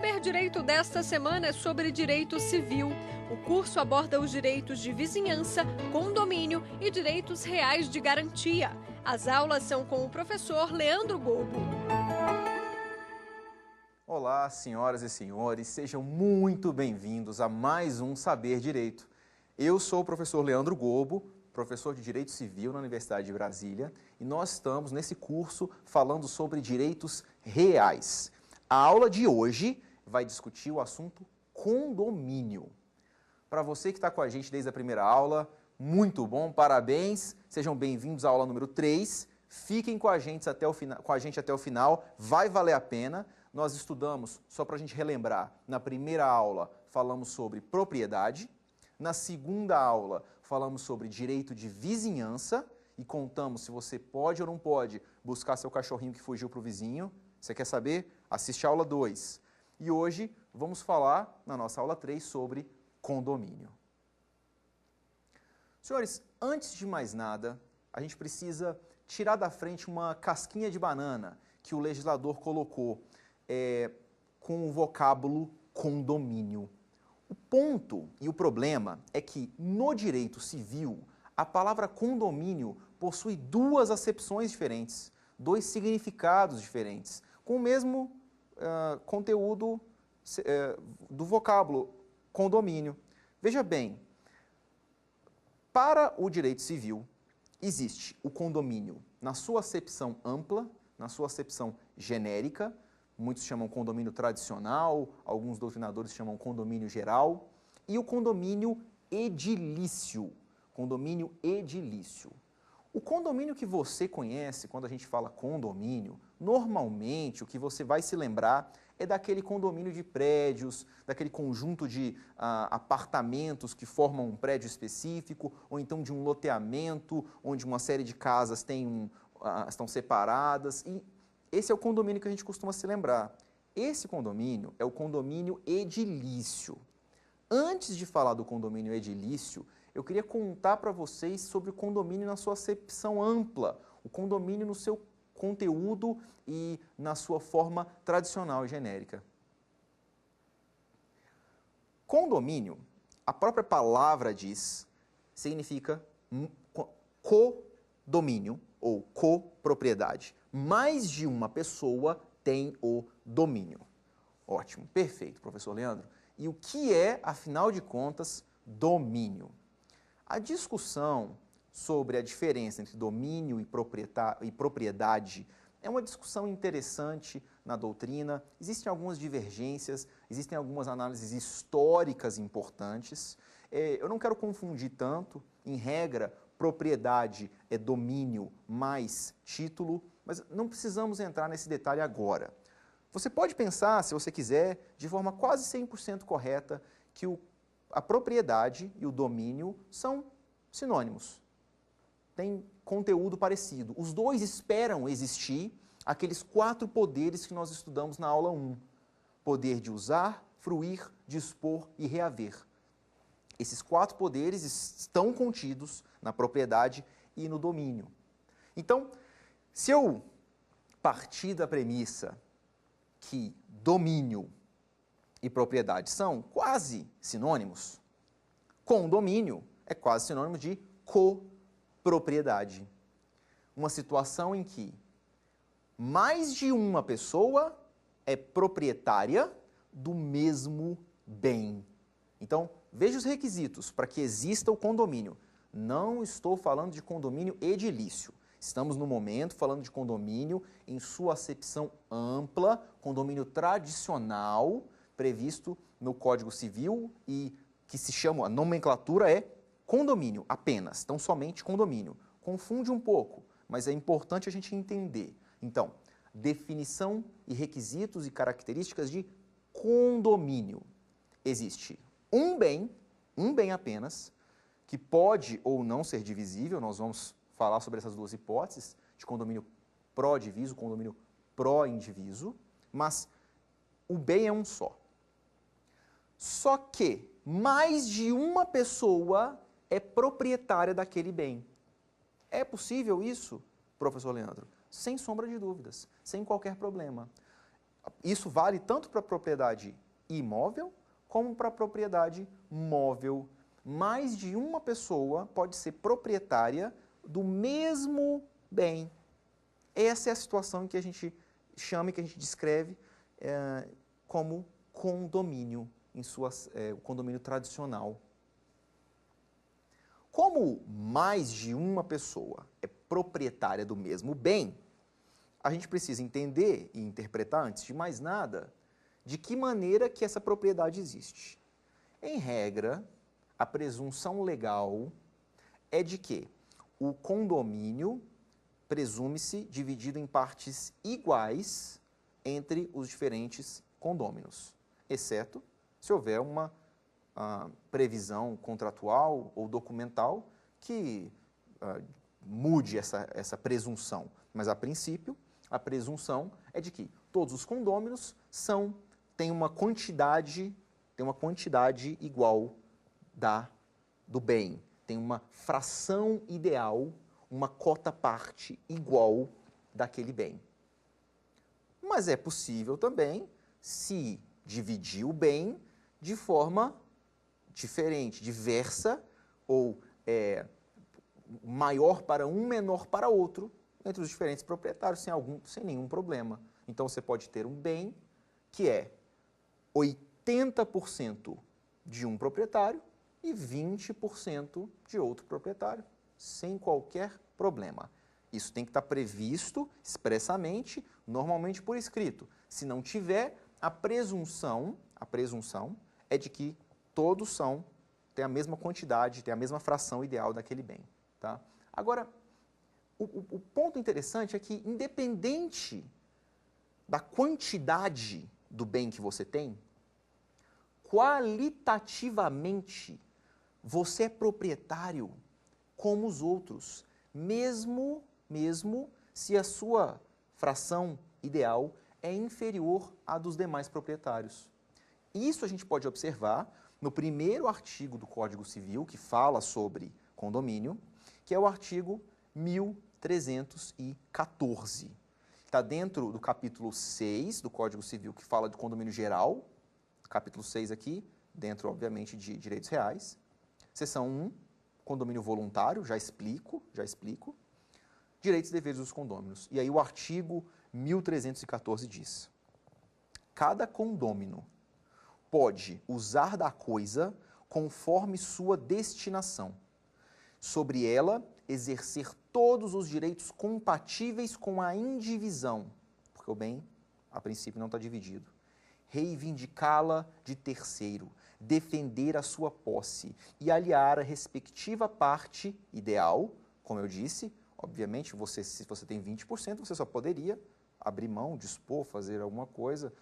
Saber Direito desta semana é sobre direito civil. O curso aborda os direitos de vizinhança, condomínio e direitos reais de garantia. As aulas são com o professor Leandro Gobo. Olá, senhoras e senhores, sejam muito bem-vindos a mais um Saber Direito. Eu sou o professor Leandro Gobo, professor de Direito Civil na Universidade de Brasília, e nós estamos nesse curso falando sobre direitos reais. A aula de hoje vai discutir o assunto condomínio. Para você que está com a gente desde a primeira aula, muito bom, parabéns, sejam bem-vindos à aula número 3, fiquem com a gente até o final, vai valer a pena. Nós estudamos, só para a gente relembrar, na primeira aula falamos sobre propriedade, na segunda aula falamos sobre direito de vizinhança e contamos se você pode ou não pode buscar seu cachorrinho que fugiu para o vizinho. Você quer saber? Assiste a aula 2. E hoje vamos falar, na nossa aula 3, sobre condomínio. Senhores, antes de mais nada, a gente precisa tirar da frente uma casquinha de banana que o legislador colocou com o vocábulo condomínio. O ponto e o problema é que, no direito civil, a palavra condomínio possui duas acepções diferentes, dois significados diferentes, com o mesmo conteúdo do vocábulo condomínio. Veja bem, para o direito civil, existe o condomínio na sua acepção ampla, na sua acepção genérica, muitos chamam condomínio tradicional, alguns doutrinadores chamam condomínio geral, e o condomínio edilício. Condomínio edilício. O condomínio que você conhece, quando a gente fala condomínio, normalmente o que você vai se lembrar é daquele condomínio de prédios, daquele conjunto de apartamentos que formam um prédio específico, ou então de um loteamento, onde uma série de casas estão separadas. E esse é o condomínio que a gente costuma se lembrar. Esse condomínio é o condomínio edilício. Antes de falar do condomínio edilício, eu queria contar para vocês sobre o condomínio na sua acepção ampla, o condomínio no seu conteúdo e na sua forma tradicional e genérica. Condomínio, a própria palavra diz, significa codomínio ou copropriedade. Mais de uma pessoa tem o domínio. Ótimo, perfeito, professor Leandro. E o que é, afinal de contas, domínio? A discussão sobre a diferença entre domínio e propriedade é uma discussão interessante na doutrina. Existem algumas divergências, existem algumas análises históricas importantes. Eu não quero confundir tanto. Em regra, propriedade é domínio mais título, mas não precisamos entrar nesse detalhe agora. Você pode pensar, se você quiser, de forma quase 100% correta, que a propriedade e o domínio são sinônimos. Tem conteúdo parecido. Os dois esperam existir aqueles 4 poderes que nós estudamos na aula 1. Poder de usar, fruir, dispor e reaver. Esses 4 poderes estão contidos na propriedade e no domínio. Então, se eu partir da premissa que domínio e propriedade são quase sinônimos, condomínio é quase sinônimo de copropriedade. Uma situação em que mais de uma pessoa é proprietária do mesmo bem. Então, veja os requisitos para que exista o condomínio. Não estou falando de condomínio edilício. Estamos no momento falando de condomínio em sua acepção ampla, condomínio tradicional, previsto no Código Civil e que se chama, a nomenclatura é condomínio apenas, então somente condomínio. Confunde um pouco, mas é importante a gente entender. Então, definição e requisitos e características de condomínio. Existe um bem apenas, que pode ou não ser divisível, nós vamos falar sobre essas duas hipóteses, de condomínio pró-diviso, condomínio pró-indiviso, mas o bem é um só. Só que mais de uma pessoa é proprietária daquele bem. É possível isso, professor Leandro? Sem sombra de dúvidas, sem qualquer problema. Isso vale tanto para a propriedade imóvel como para a propriedade móvel. Mais de uma pessoa pode ser proprietária do mesmo bem. Essa é a situação que a gente chama e que a gente descreve como condomínio, o condomínio tradicional. Como mais de uma pessoa é proprietária do mesmo bem, a gente precisa entender e interpretar, antes de mais nada, de que maneira que essa propriedade existe. Em regra, a presunção legal é de que o condomínio presume-se dividido em partes iguais entre os diferentes condôminos, exceto se houver uma previsão contratual ou documental que mude essa presunção. Mas, a princípio, a presunção é de que todos os condôminos têm uma quantidade igual do bem, tem uma fração ideal, uma cota-parte igual daquele bem. Mas é possível também se dividir o bem de forma diferente, diversa, ou maior para um, menor para outro, entre os diferentes proprietários, sem nenhum problema. Então, você pode ter um bem que é 80% de um proprietário e 20% de outro proprietário, sem qualquer problema. Isso tem que estar previsto expressamente, normalmente por escrito. Se não tiver, a presunção é de que todos têm a mesma quantidade, têm a mesma fração ideal daquele bem. Tá? Agora, o ponto interessante é que, independente da quantidade do bem que você tem, qualitativamente, você é proprietário como os outros, mesmo se a sua fração ideal é inferior à dos demais proprietários. Isso a gente pode observar no primeiro artigo do Código Civil, que fala sobre condomínio, que é o artigo 1314. Está dentro do capítulo 6 do Código Civil, que fala do condomínio geral, capítulo 6 aqui, dentro, obviamente, de direitos reais. Seção 1, condomínio voluntário, já explico. Direitos e deveres dos condôminos. E aí o artigo 1314 diz: cada condômino pode usar da coisa conforme sua destinação, sobre ela exercer todos os direitos compatíveis com a indivisão, porque o bem, a princípio, não está dividido, reivindicá-la de terceiro, defender a sua posse e aliar a respectiva parte ideal, como eu disse. Obviamente, se você tem 20%, você só poderia abrir mão, dispor, fazer alguma coisa,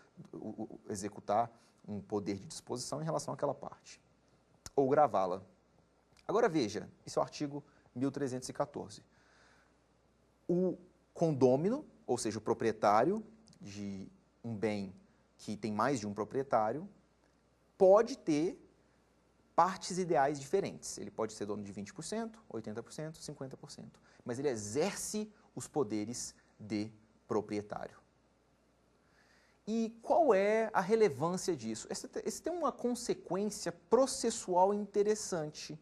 executar um poder de disposição em relação àquela parte, ou gravá-la. Agora veja, esse é o artigo 1314. O condômino, ou seja, o proprietário de um bem que tem mais de um proprietário, pode ter partes ideais diferentes. Ele pode ser dono de 20%, 80%, 50%. Mas ele exerce os poderes de proprietário. E qual é a relevância disso? Esse tem uma consequência processual interessante.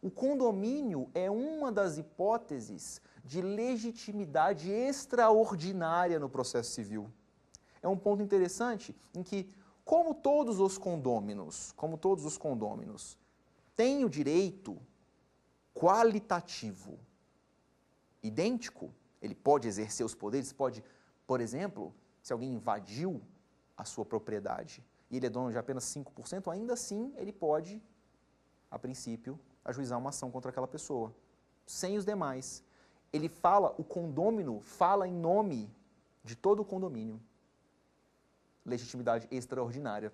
O condomínio é uma das hipóteses de legitimidade extraordinária no processo civil. É um ponto interessante em que, como todos os condôminos têm o direito qualitativo idêntico, ele pode exercer os poderes, por exemplo, se alguém invadiu a sua propriedade e ele é dono de apenas 5%, ainda assim ele pode, a princípio, ajuizar uma ação contra aquela pessoa, sem os demais. O condômino fala em nome de todo o condomínio. Legitimidade extraordinária.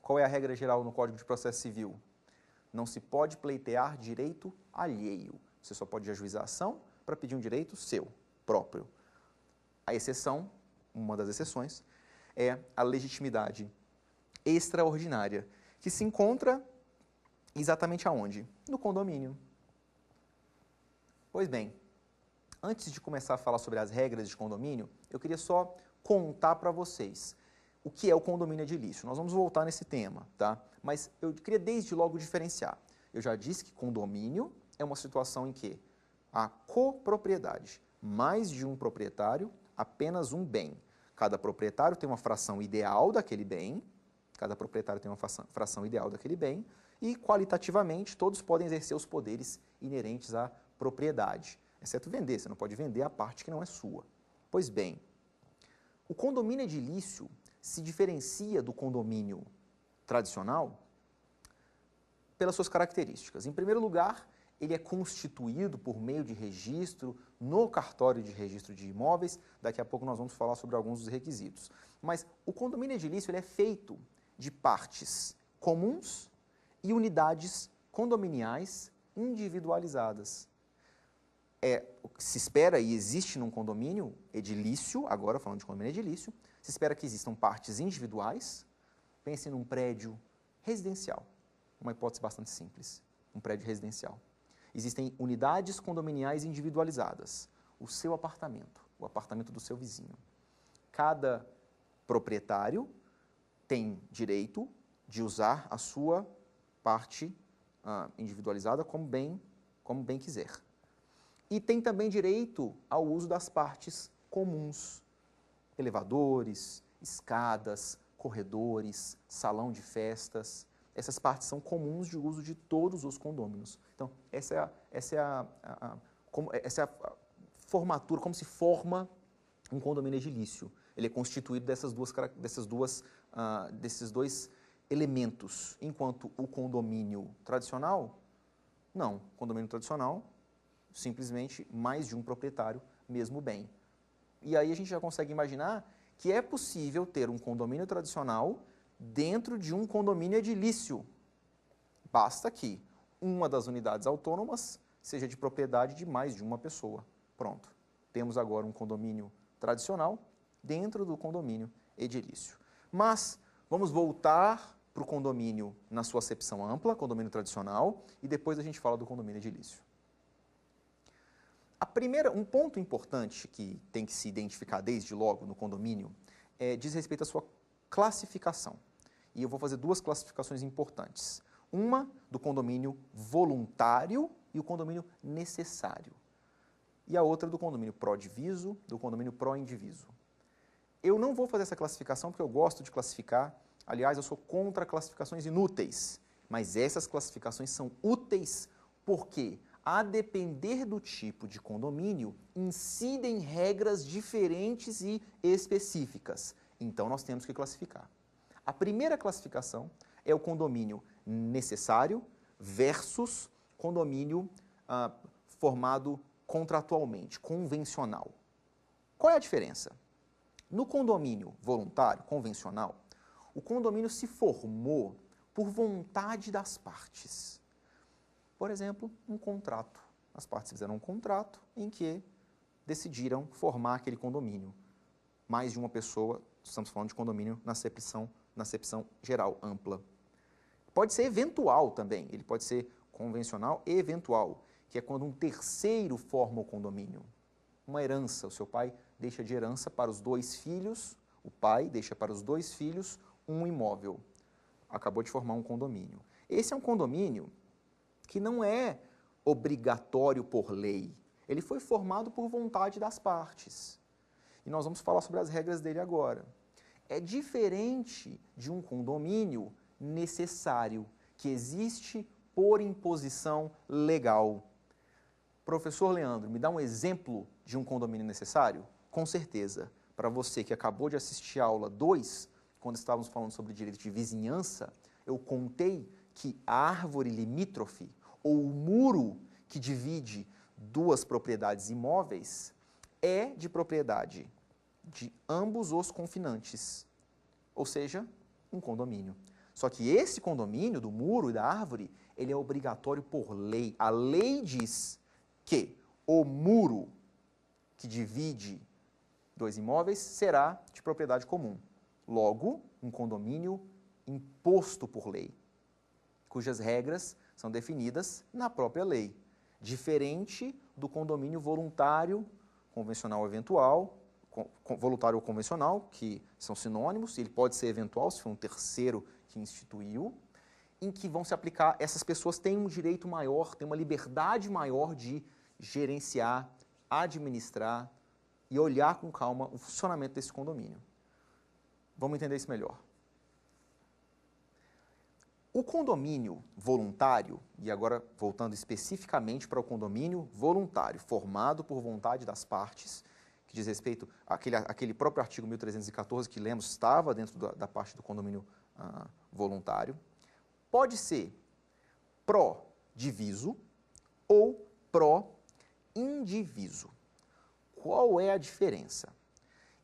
Qual é a regra geral no Código de Processo Civil? Não se pode pleitear direito alheio. Você só pode ajuizar ação para pedir um direito seu, próprio. A exceção, uma das exceções, é a legitimidade extraordinária, que se encontra exatamente aonde? No condomínio. Pois bem, antes de começar a falar sobre as regras de condomínio, eu queria só contar para vocês. o que é o condomínio edilício. Nós vamos voltar nesse tema, tá? Mas eu queria desde logo diferenciar. Eu já disse que condomínio é uma situação em que a copropriedade, mais de um proprietário, apenas um bem. Cada proprietário tem uma fração ideal daquele bem, cada proprietário tem uma fração ideal daquele bem, e qualitativamente todos podem exercer os poderes inerentes à propriedade, exceto vender, você não pode vender a parte que não é sua. Pois bem, o condomínio edilício se diferencia do condomínio tradicional pelas suas características. Em primeiro lugar, ele é constituído por meio de registro no cartório de registro de imóveis. Daqui a pouco nós vamos falar sobre alguns dos requisitos. Mas o condomínio edilício ele é feito de partes comuns e unidades condominiais individualizadas. O que se espera e existe num condomínio edilício, agora falando de condomínio edilício, se espera que existam partes individuais. Pense num prédio residencial, uma hipótese bastante simples, um prédio residencial. Existem unidades condominiais individualizadas, o seu apartamento, o apartamento do seu vizinho. Cada proprietário tem direito de usar a sua parte individualizada como bem quiser. E tem também direito ao uso das partes comuns, elevadores, escadas, corredores, salão de festas. Essas partes são comuns de uso de todos os condôminos. Então, essa é a formatura, como se forma um condomínio edilício. Ele é constituído desses dois elementos, enquanto o condomínio tradicional, não. O condomínio tradicional, simplesmente mais de um proprietário, mesmo bem. E aí a gente já consegue imaginar que é possível ter um condomínio tradicional dentro de um condomínio edilício. Basta que uma das unidades autônomas seja de propriedade de mais de uma pessoa. Pronto. Temos agora um condomínio tradicional dentro do condomínio edilício. Mas vamos voltar para o condomínio na sua acepção ampla, condomínio tradicional, e depois a gente fala do condomínio edilício. Um ponto importante que tem que se identificar desde logo no condomínio diz respeito à sua classificação. E eu vou fazer duas classificações importantes. Uma do condomínio voluntário e o condomínio necessário. E a outra do condomínio pró-diviso, do condomínio pró-indiviso. Eu não vou fazer essa classificação porque eu gosto de classificar. Aliás, eu sou contra classificações inúteis. Mas essas classificações são úteis porque, a depender do tipo de condomínio, incidem regras diferentes e específicas. Então, nós temos que classificar. A primeira classificação é o condomínio necessário versus condomínio formado contratualmente, convencional. Qual é a diferença? No condomínio voluntário, convencional, o condomínio se formou por vontade das partes. Por exemplo, um contrato. As partes fizeram um contrato em que decidiram formar aquele condomínio. Mais de uma pessoa, estamos falando de condomínio na acepção geral, ampla. Pode ser eventual também, ele pode ser convencional e eventual, que é quando um terceiro forma o condomínio. Uma herança, o seu pai deixa de herança para os 2 filhos, o pai deixa para os 2 filhos um imóvel. Acabou de formar um condomínio. Esse é um condomínio que não é obrigatório por lei. Ele foi formado por vontade das partes. E nós vamos falar sobre as regras dele agora. É diferente de um condomínio necessário, que existe por imposição legal. Professor Leandro, me dá um exemplo de um condomínio necessário? Com certeza. Para você que acabou de assistir a aula 2, quando estávamos falando sobre direito de vizinhança, eu contei que a árvore limítrofe, ou o muro que divide 2 propriedades imóveis, é de propriedade de ambos os confinantes, ou seja, um condomínio. Só que esse condomínio, do muro e da árvore, ele é obrigatório por lei. A lei diz que o muro que divide 2 imóveis será de propriedade comum. Logo, um condomínio imposto por lei, cujas regras são definidas na própria lei, diferente do condomínio voluntário, convencional eventual, voluntário ou convencional, que são sinônimos, ele pode ser eventual, se for um terceiro que instituiu, em que vão se aplicar, essas pessoas têm um direito maior, têm uma liberdade maior de gerenciar, administrar e olhar com calma o funcionamento desse condomínio. Vamos entender isso melhor. O condomínio voluntário, e agora voltando especificamente para o condomínio voluntário, formado por vontade das partes, que diz respeito àquele próprio artigo 1314 que lemos estava dentro da parte do condomínio voluntário, pode ser pró-diviso ou pró-indiviso. Qual é a diferença?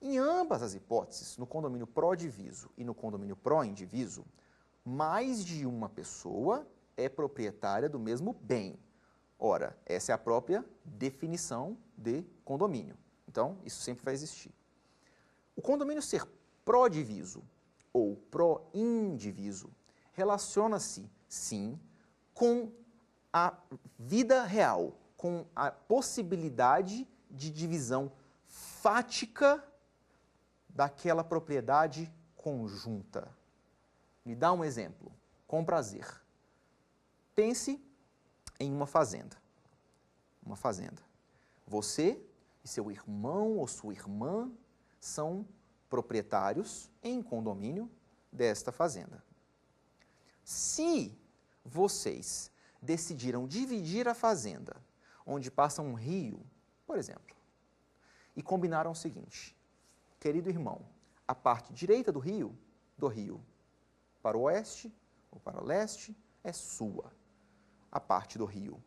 Em ambas as hipóteses, no condomínio pró-diviso e no condomínio pró-indiviso, mais de uma pessoa é proprietária do mesmo bem. Ora, essa é a própria definição de condomínio. Então, isso sempre vai existir. O condomínio ser pró-diviso ou pró-indiviso relaciona-se, sim, com a vida real, com a possibilidade de divisão fática daquela propriedade conjunta. Me dá um exemplo, com prazer. Pense em uma fazenda. Uma fazenda. Você e seu irmão ou sua irmã são proprietários em condomínio desta fazenda. Se vocês decidiram dividir a fazenda, onde passa um rio, por exemplo, e combinaram o seguinte: querido irmão, a parte direita do rio para o oeste ou para o leste é sua. A parte do rio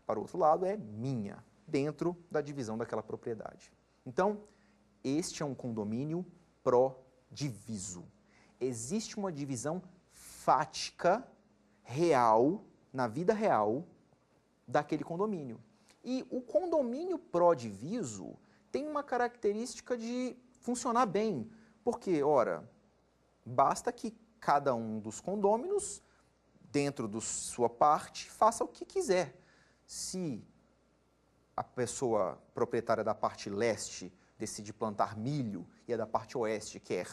para o outro lado é minha, dentro da divisão daquela propriedade. Então, este é um condomínio pró-diviso. Existe uma divisão fática, real, na vida real, daquele condomínio. E o condomínio pró-diviso tem uma característica de funcionar bem, porque, ora, basta que cada um dos condôminos, dentro da sua parte, faça o que quiser. Se a pessoa proprietária da parte leste decide plantar milho e a da parte oeste quer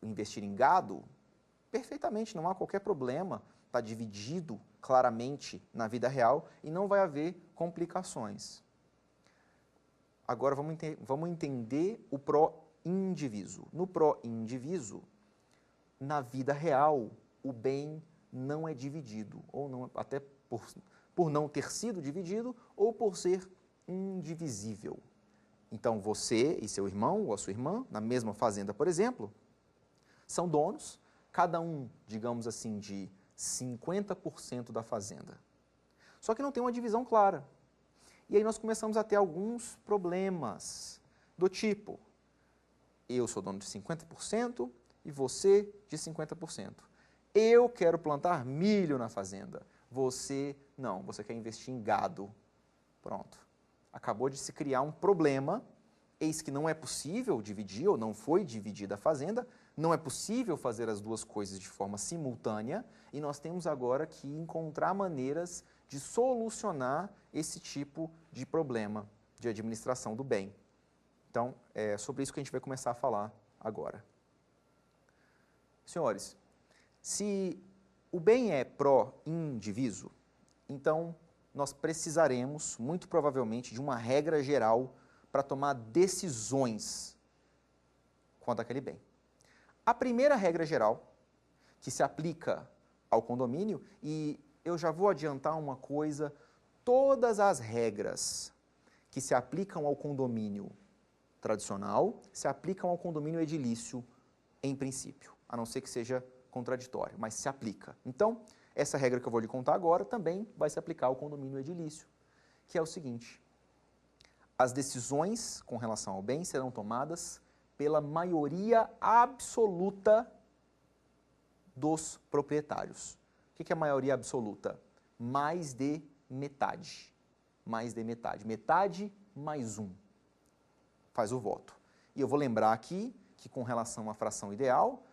investir em gado, perfeitamente, não há qualquer problema, está dividido claramente na vida real e não vai haver complicações. Agora vamos entender o pró-indiviso. No pró-indiviso, na vida real, o bem não é dividido, ou não, até por não ter sido dividido, ou por ser indivisível. Então, você e seu irmão ou a sua irmã, na mesma fazenda, por exemplo, são donos, cada um, digamos assim, de 50% da fazenda. Só que não tem uma divisão clara. E aí nós começamos a ter alguns problemas do tipo: eu sou dono de 50% e você de 50%. Eu quero plantar milho na fazenda, você não, você quer investir em gado. Pronto. Acabou de se criar um problema, eis que não é possível dividir, ou não foi dividida a fazenda, não é possível fazer as duas coisas de forma simultânea, e nós temos agora que encontrar maneiras de solucionar esse tipo de problema de administração do bem. Então, é sobre isso que a gente vai começar a falar agora. Senhores, se o bem é pró-indiviso, então nós precisaremos, muito provavelmente, de uma regra geral para tomar decisões quanto àquele bem. A primeira regra geral, que se aplica ao condomínio, e eu já vou adiantar uma coisa: todas as regras que se aplicam ao condomínio tradicional se aplicam ao condomínio edilício em princípio, a não ser que seja contraditório, mas se aplica. Então, essa regra que eu vou lhe contar agora também vai se aplicar ao condomínio edilício, que é o seguinte: as decisões com relação ao bem serão tomadas pela maioria absoluta dos proprietários. O que é a maioria absoluta? Mais de metade. Mais de metade. Metade mais um faz o voto. E eu vou lembrar aqui que, com relação à fração ideal,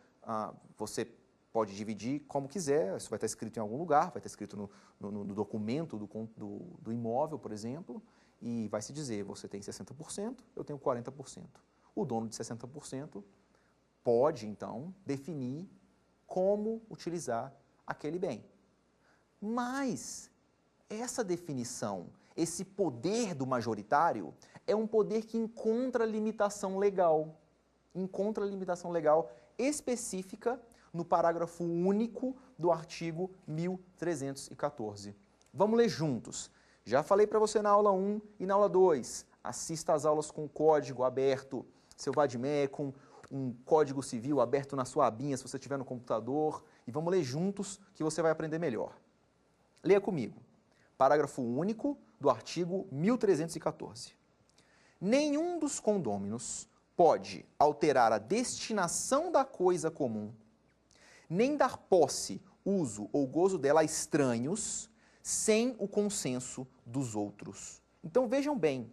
você pode dividir como quiser, isso vai estar escrito em algum lugar, vai estar escrito no documento do imóvel, por exemplo, e vai se dizer, você tem 60%, eu tenho 40%. O dono de 60% pode, então, definir como utilizar aquele bem. Mas essa definição, esse poder do majoritário, é um poder que encontra limitação legal. Encontra limitação legal específica no parágrafo único do artigo 1314. Vamos ler juntos. Já falei para você na aula 1 e na aula 2. Assista às aulas com código aberto, seu Vadmecum, um código civil aberto na sua abinha, se você estiver no computador. E vamos ler juntos que você vai aprender melhor. Leia comigo. Parágrafo único do artigo 1314. Nenhum dos condôminos pode alterar a destinação da coisa comum, nem dar posse, uso ou gozo dela a estranhos, sem o consenso dos outros. Então vejam bem,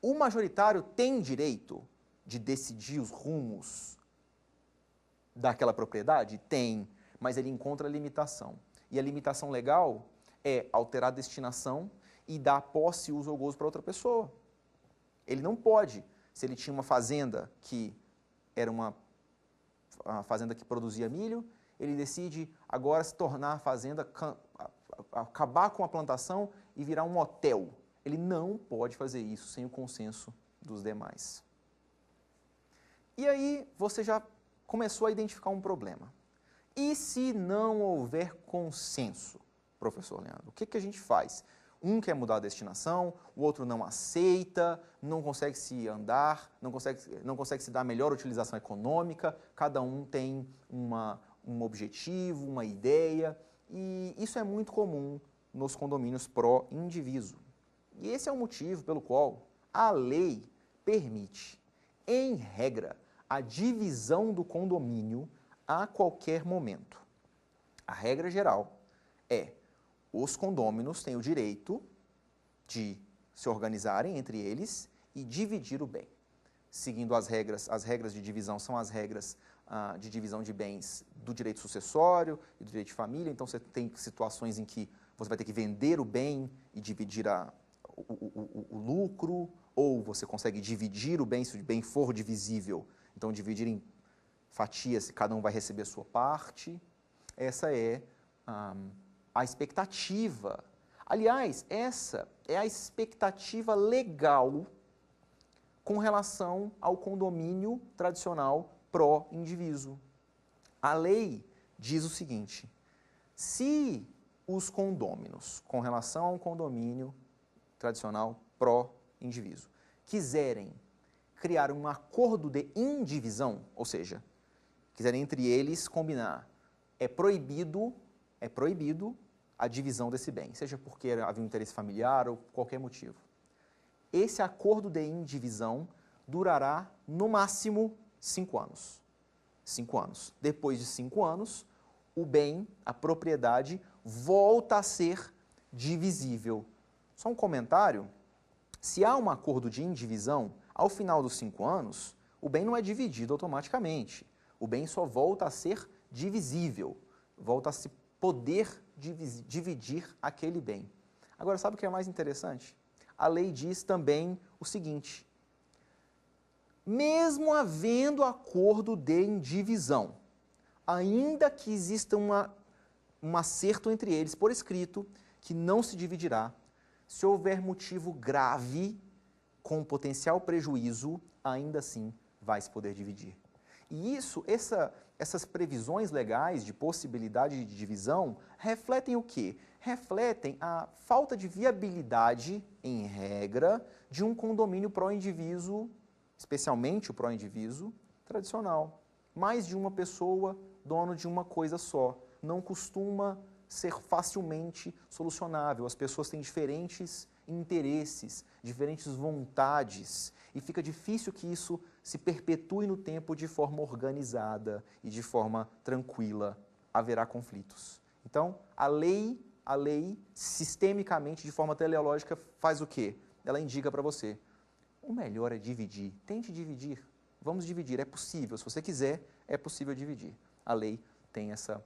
o majoritário tem direito de decidir os rumos daquela propriedade? Tem, mas ele encontra limitação. E a limitação legal é alterar a destinação e dar posse, uso ou gozo para outra pessoa. Ele não pode, se ele tinha uma fazenda que era uma fazenda que produzia milho, ele decide agora se tornar a fazenda, acabar com a plantação e virar um hotel. Ele não pode fazer isso sem o consenso dos demais. E aí você já começou a identificar um problema. E se não houver consenso, professor Leandro, o que a gente faz? Um quer mudar a destinação, o outro não aceita, não consegue se andar, não consegue se dar a melhor utilização econômica, cada um tem um objetivo, uma ideia, e isso é muito comum nos condomínios pró-indiviso. E esse é o motivo pelo qual a lei permite, em regra, a divisão do condomínio a qualquer momento. A regra geral é: os condôminos têm o direito de se organizarem entre eles e dividir o bem. Seguindo as regras de divisão são as regras de divisão de bens do direito sucessório e do direito de família. Então, você tem situações em que você vai ter que vender o bem e dividir o lucro, ou você consegue dividir o bem, se o bem for divisível, então dividir em fatias, cada um vai receber a sua parte. Essa é a expectativa. Aliás, essa é a expectativa legal com relação ao condomínio tradicional pró-indiviso. A lei diz o seguinte: se os condôminos, com relação ao condomínio tradicional pró-indiviso, quiserem criar um acordo de indivisão, ou seja, quiserem entre eles combinar, é proibido a divisão desse bem, seja porque havia um interesse familiar ou qualquer motivo. Esse acordo de indivisão durará, no máximo, 5 anos. 5 anos. Depois de 5 anos, o bem, a propriedade, volta a ser divisível. Só um comentário: se há um acordo de indivisão, ao final dos 5 anos, o bem não é dividido automaticamente. O bem só volta a ser divisível, volta a se poder dividir aquele bem. Agora, sabe o que é mais interessante? A lei diz também o seguinte: mesmo havendo acordo de indivisão, ainda que exista um acerto entre eles por escrito, que não se dividirá, se houver motivo grave com potencial prejuízo, ainda assim vai se poder dividir. E essas previsões legais de possibilidade de divisão refletem o quê? Refletem a falta de viabilidade, em regra, de um condomínio pró-indiviso, especialmente o pró-indiviso tradicional. Mais de uma pessoa, dono de uma coisa só. Não costuma ser facilmente solucionável. As pessoas têm diferentes interesses, diferentes vontades, e fica difícil que isso se perpetue no tempo de forma organizada e de forma tranquila. Haverá conflitos. Então, a lei, sistemicamente, de forma teleológica, faz o quê? Ela indica para você: o melhor é dividir. Tente dividir. Vamos dividir. É possível. Se você quiser, é possível dividir. a lei tem essa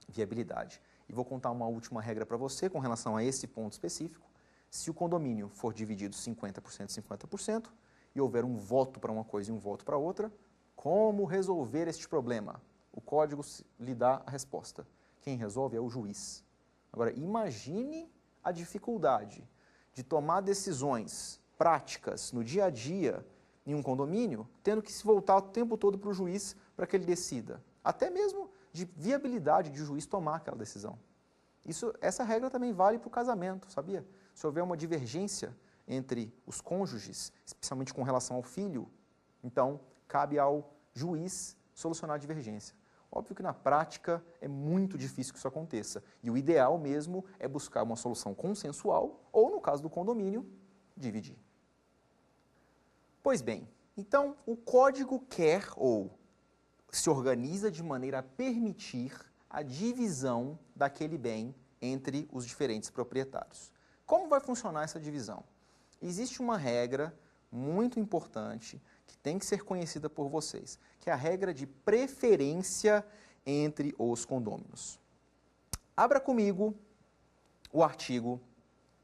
viabilidade. E vou contar uma última regra para você com relação a esse ponto específico. Se o condomínio for dividido 50%, 50%, e houver um voto para uma coisa e um voto para outra, como resolver este problema? O código lhe dá a resposta. Quem resolve é o juiz. Agora, imagine a dificuldade de tomar decisões práticas no dia a dia em um condomínio, tendo que se voltar o tempo todo para o juiz para que ele decida. Até mesmo de viabilidade de o juiz tomar aquela decisão. Essa regra também vale para o casamento, sabia? Se houver uma divergência entre os cônjuges, especialmente com relação ao filho, então cabe ao juiz solucionar a divergência. Óbvio que na prática é muito difícil que isso aconteça. E o ideal mesmo é buscar uma solução consensual ou, no caso do condomínio, dividir. Pois bem, então o código quer ou se organiza de maneira a permitir a divisão daquele bem entre os diferentes proprietários. Como vai funcionar essa divisão? Existe uma regra muito importante que tem que ser conhecida por vocês, que é a regra de preferência entre os condôminos. Abra comigo o artigo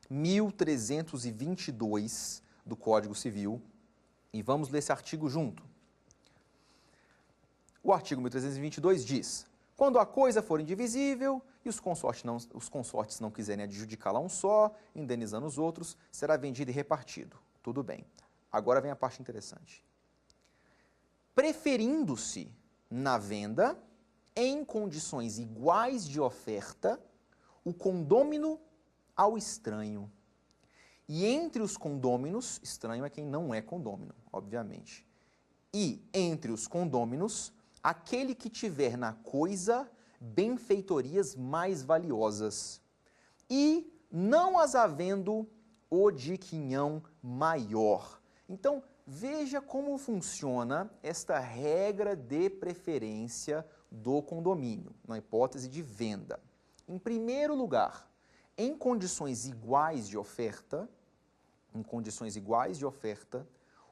1322 do Código Civil e vamos ler esse artigo junto. O artigo 1322 diz: quando a coisa for indivisível e os consortes não quiserem adjudicá-la a um só, indenizando os outros, será vendido e repartido. Tudo bem. Agora vem a parte interessante. Preferindo-se na venda, em condições iguais de oferta, o condômino ao estranho. E entre os condôminos, estranho é quem não é condômino, obviamente. E entre os condôminos, aquele que tiver na coisa benfeitorias mais valiosas, e não as havendo o de quinhão maior. Então, veja como funciona esta regra de preferência do condomínio, na hipótese de venda. Em primeiro lugar, em condições iguais de oferta,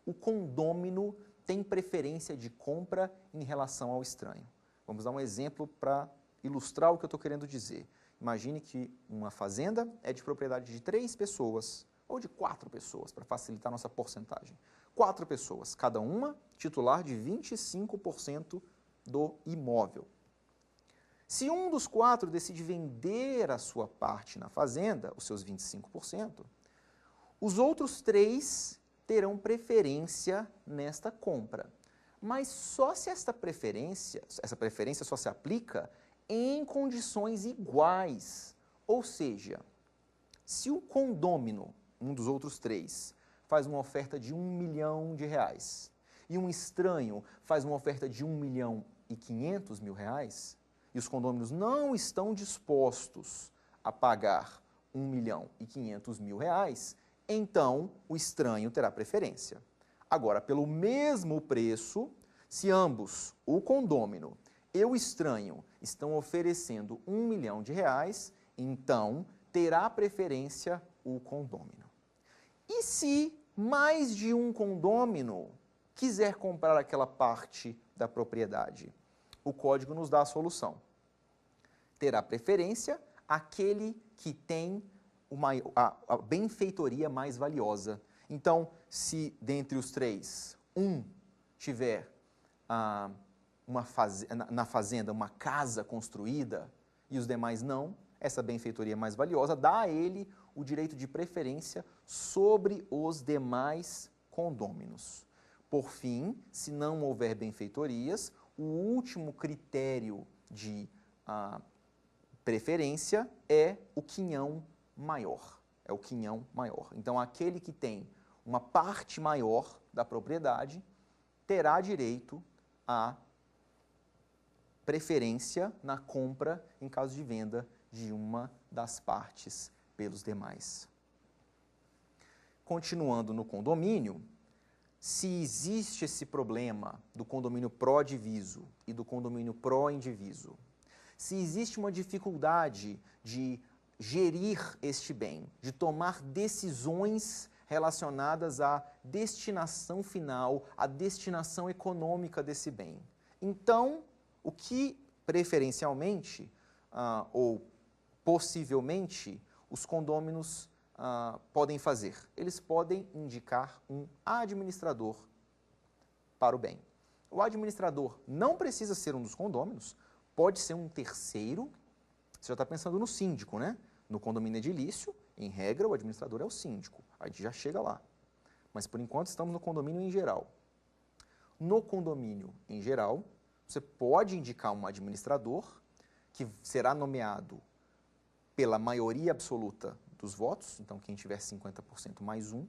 o condômino tem preferência de compra em relação ao estranho. Vamos dar um exemplo para ilustrar o que eu estou querendo dizer. Imagine que uma fazenda é de propriedade de 3 pessoas, ou de 4 pessoas, para facilitar a nossa porcentagem. 4 pessoas, cada uma titular de 25% do imóvel. Se um dos 4 decide vender a sua parte na fazenda, os seus 25%, os outros 3 terão preferência nesta compra. Mas só se essa preferência só se aplica em condições iguais. Ou seja, se o condômino, um dos outros 3, faz uma oferta de R$ 1.000.000 e um estranho faz uma oferta de R$ 1.500.000 e os condôminos não estão dispostos a pagar R$ 1.500.000, então o estranho terá preferência. Agora, pelo mesmo preço, se ambos, o condômino e o estranho, estão oferecendo R$ 1.000.000, então terá preferência o condômino. E se mais de um condômino quiser comprar aquela parte da propriedade? O código nos dá a solução. Terá preferência aquele que tem a benfeitoria mais valiosa. Então, se dentre os 3, um tiver na fazenda uma casa construída e os demais não, essa benfeitoria mais valiosa dá a ele o direito de preferência sobre os demais condôminos. Por fim, se não houver benfeitorias, o último critério de preferência é o quinhão maior. É o quinhão maior. Então, aquele que tem uma parte maior da propriedade terá direito à preferência na compra em caso de venda de uma das partes pelos demais. Continuando no condomínio, se existe esse problema do condomínio pró-diviso e do condomínio pró-indiviso, se existe uma dificuldade de gerir este bem, de tomar decisões relacionadas à destinação final, à destinação econômica desse bem, então o que preferencialmente ou possivelmente os condôminos podem fazer? Eles podem indicar um administrador para o bem. O administrador não precisa ser um dos condôminos, pode ser um terceiro. Você já está pensando no síndico, né? No condomínio edilício, em regra, o administrador é o síndico. A gente já chega lá. Mas, por enquanto, estamos no condomínio em geral. No condomínio em geral, você pode indicar um administrador que será nomeado pela maioria absoluta dos votos, então quem tiver 50% mais um,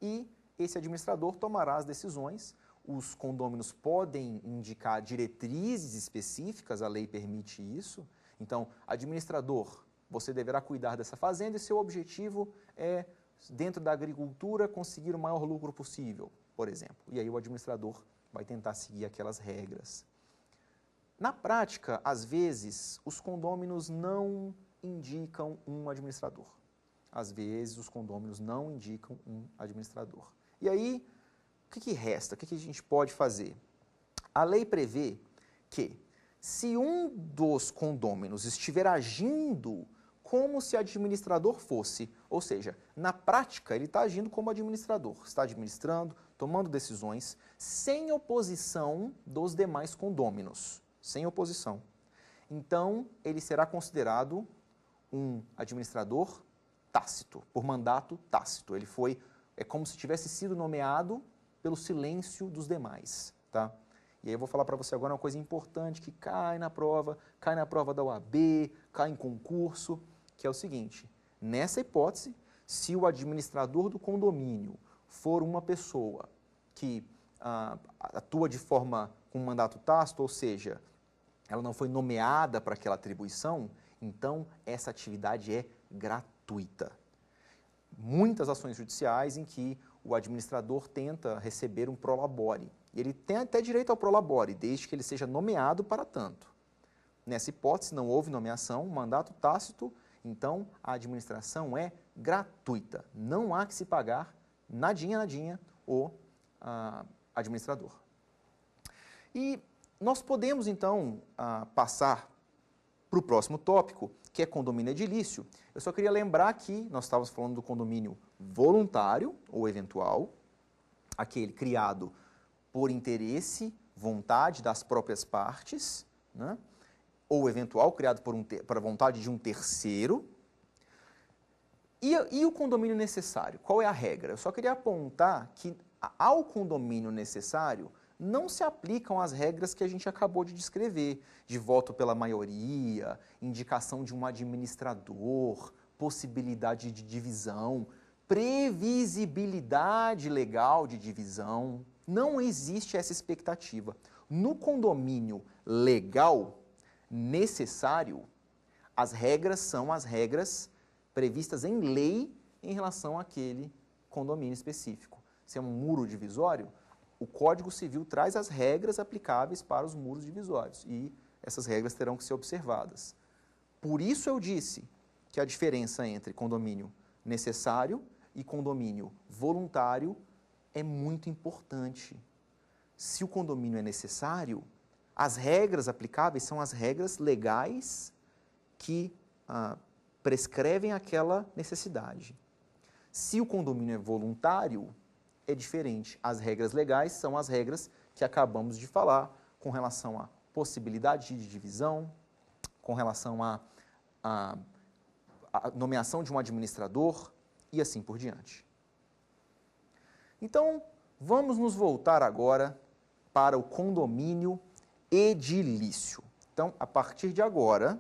e esse administrador tomará as decisões. Os condôminos podem indicar diretrizes específicas, a lei permite isso. Então, administrador, você deverá cuidar dessa fazenda e seu objetivo é, dentro da agricultura, conseguir o maior lucro possível, por exemplo. E aí o administrador vai tentar seguir aquelas regras. Na prática, às vezes, os condôminos não indicam um administrador. Às vezes, os condôminos não indicam um administrador. E aí, o que resta? O que a gente pode fazer? A lei prevê que, se um dos condôminos estiver agindo como se administrador fosse, ou seja, na prática ele está agindo como administrador, está administrando, tomando decisões, sem oposição dos demais condôminos, sem oposição. Então, ele será considerado um administrador tácito, por mandato tácito. Ele é como se tivesse sido nomeado pelo silêncio dos demais, tá? E aí eu vou falar para você agora uma coisa importante que cai na prova da OAB, cai em concurso, que é o seguinte: nessa hipótese, se o administrador do condomínio for uma pessoa que atua de forma com mandato tácito, ou seja, ela não foi nomeada para aquela atribuição, então essa atividade é gratuita. Muitas ações judiciais em que o administrador tenta receber um prolabore. E ele tem até direito ao prolabore, desde que ele seja nomeado para tanto. Nessa hipótese, não houve nomeação, mandato tácito, então a administração é gratuita. Não há que se pagar nadinha o administrador. E nós podemos, então, passar para o próximo tópico, que é condomínio edilício. Eu só queria lembrar que nós estávamos falando do condomínio voluntário ou eventual, aquele criado por interesse, vontade das próprias partes, né? Ou eventual, criado por vontade de um terceiro. E o condomínio necessário? Qual é a regra? Eu só queria apontar que ao condomínio necessário não se aplicam as regras que a gente acabou de descrever, de voto pela maioria, indicação de um administrador, possibilidade de divisão, previsibilidade legal de divisão. Não existe essa expectativa. No condomínio legal, necessário, as regras são as regras previstas em lei em relação àquele condomínio específico. Se é um muro divisório, o Código Civil traz as regras aplicáveis para os muros divisórios e essas regras terão que ser observadas. Por isso eu disse que a diferença entre condomínio necessário e condomínio voluntário é muito importante. Se o condomínio é necessário, as regras aplicáveis são as regras legais que prescrevem aquela necessidade. Se o condomínio é voluntário, é diferente. As regras legais são as regras que acabamos de falar com relação à possibilidade de divisão, com relação à nomeação de um administrador e assim por diante. Então, vamos nos voltar agora para o condomínio edilício. Então, a partir de agora,